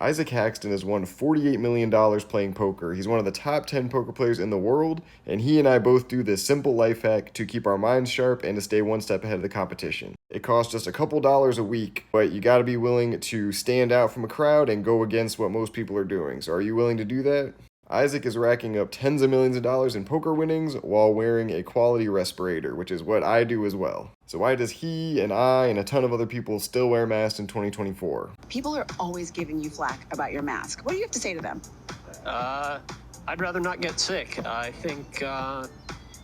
Isaac Haxton has won $48 million playing poker. He's one of the top 10 poker players in the world, and he and I both do this simple life hack to keep our minds sharp and to stay one step ahead of the competition. It costs just a couple dollars a week, but you gotta be willing to stand out from a crowd and go against what most people are doing. So are you willing to do that? Isaac is racking up tens of millions of dollars in poker winnings while wearing a quality respirator, which is what I do as well. So why does he and I and a ton of other people still wear masks in 2024? People are always giving you flack about your mask. What do you have to say to them? I'd rather not get sick. I think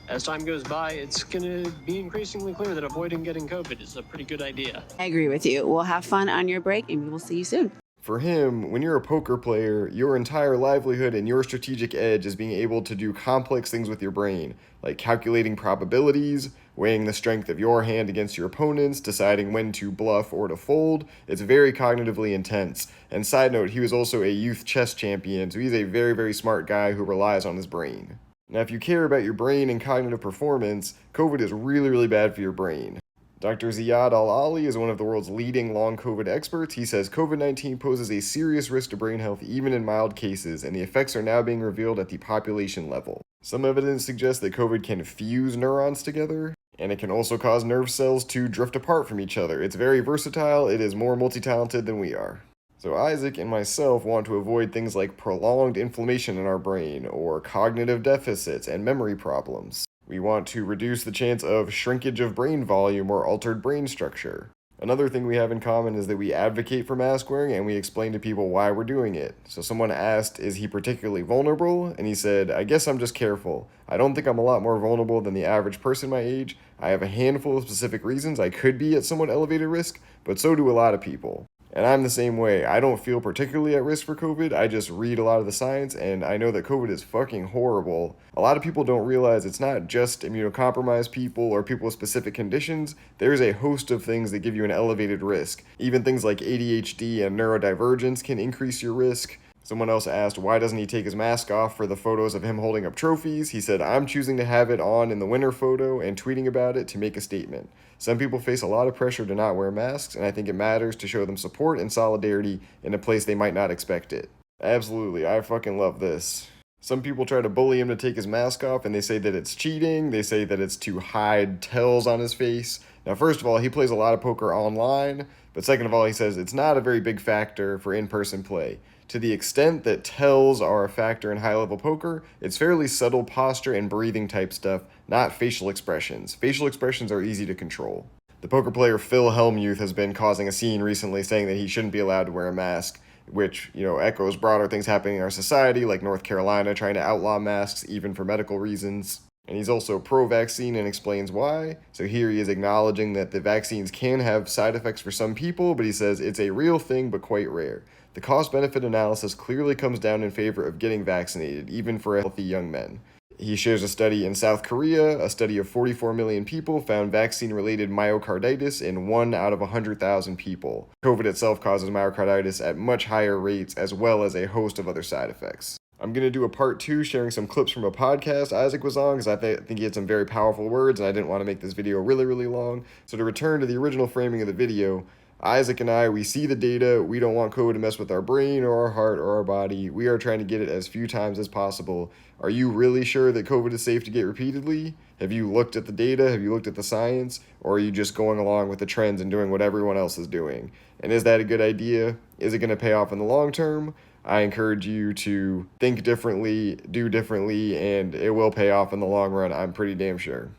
as time goes by, it's going to be increasingly clear that avoiding getting COVID is a pretty good idea. I agree with you. We'll have fun on your break, and we will see you soon. For him, when you're a poker player, your entire livelihood and your strategic edge is being able to do complex things with your brain, like calculating probabilities, weighing the strength of your hand against your opponent's, deciding when to bluff or to fold. It's very cognitively intense. And side note, he was also a youth chess champion, so he's a very, very smart guy who relies on his brain. Now, if you care about your brain and cognitive performance, COVID is really, really bad for your brain. Dr. Ziad Al-Ali is one of the world's leading long COVID experts. He says COVID-19 poses a serious risk to brain health even in mild cases, and the effects are now being revealed at the population level. Some evidence suggests that COVID can fuse neurons together, and it can also cause nerve cells to drift apart from each other. It's very versatile. It is more multi-talented than we are. So Isaac and myself want to avoid things like prolonged inflammation in our brain, or cognitive deficits and memory problems. We want to reduce the chance of shrinkage of brain volume or altered brain structure. Another thing we have in common is that we advocate for mask wearing and we explain to people why we're doing it. So someone asked, is he particularly vulnerable? And he said, I guess I'm just careful. I don't think I'm a lot more vulnerable than the average person my age. I have a handful of specific reasons I could be at somewhat elevated risk, but so do a lot of people. And I'm the same way. I don't feel particularly at risk for COVID. I just read a lot of the science, and I know that COVID is fucking horrible. A lot of people don't realize it's not just immunocompromised people or people with specific conditions. There's a host of things that give you an elevated risk. Even things like ADHD and neurodivergence can increase your risk. Someone else asked, why doesn't he take his mask off for the photos of him holding up trophies? He said, I'm choosing to have it on in the winner photo and tweeting about it to make a statement. Some people face a lot of pressure to not wear masks, and I think it matters to show them support and solidarity in a place they might not expect it. Absolutely, I fucking love this. Some people try to bully him to take his mask off, and they say that it's cheating. They say that it's to hide tells on his face. Now, first of all, he plays a lot of poker online, but second of all, he says it's not a very big factor for in-person play. To the extent that tells are a factor in high-level poker, it's fairly subtle posture and breathing type stuff, not facial expressions. Facial expressions are easy to control. The poker player Phil Hellmuth has been causing a scene recently saying that he shouldn't be allowed to wear a mask, which, echoes broader things happening in our society, like North Carolina trying to outlaw masks even for medical reasons. And he's also pro-vaccine and explains why. So here he is acknowledging that the vaccines can have side effects for some people, but he says it's a real thing but quite rare. The cost-benefit analysis clearly comes down in favor of getting vaccinated, even for healthy young men. He shares a study in South Korea. A study of 44 million people found vaccine-related myocarditis in 1 out of 100,000 people. COVID itself causes myocarditis at much higher rates, as well as a host of other side effects. I'm going to do a part 2 sharing some clips from a podcast Isaac was on, because I think he had some very powerful words, and I didn't want to make this video really, really long. So to return to the original framing of the video, Isaac and I, we see the data. We don't want COVID to mess with our brain or our heart or our body. We are trying to get it as few times as possible. Are you really sure that COVID is safe to get repeatedly? Have you looked at the data? Have you looked at the science? Or are you just going along with the trends and doing what everyone else is doing? And is that a good idea? Is it going to pay off in the long term? I encourage you to think differently, do differently, and it will pay off in the long run, I'm pretty damn sure.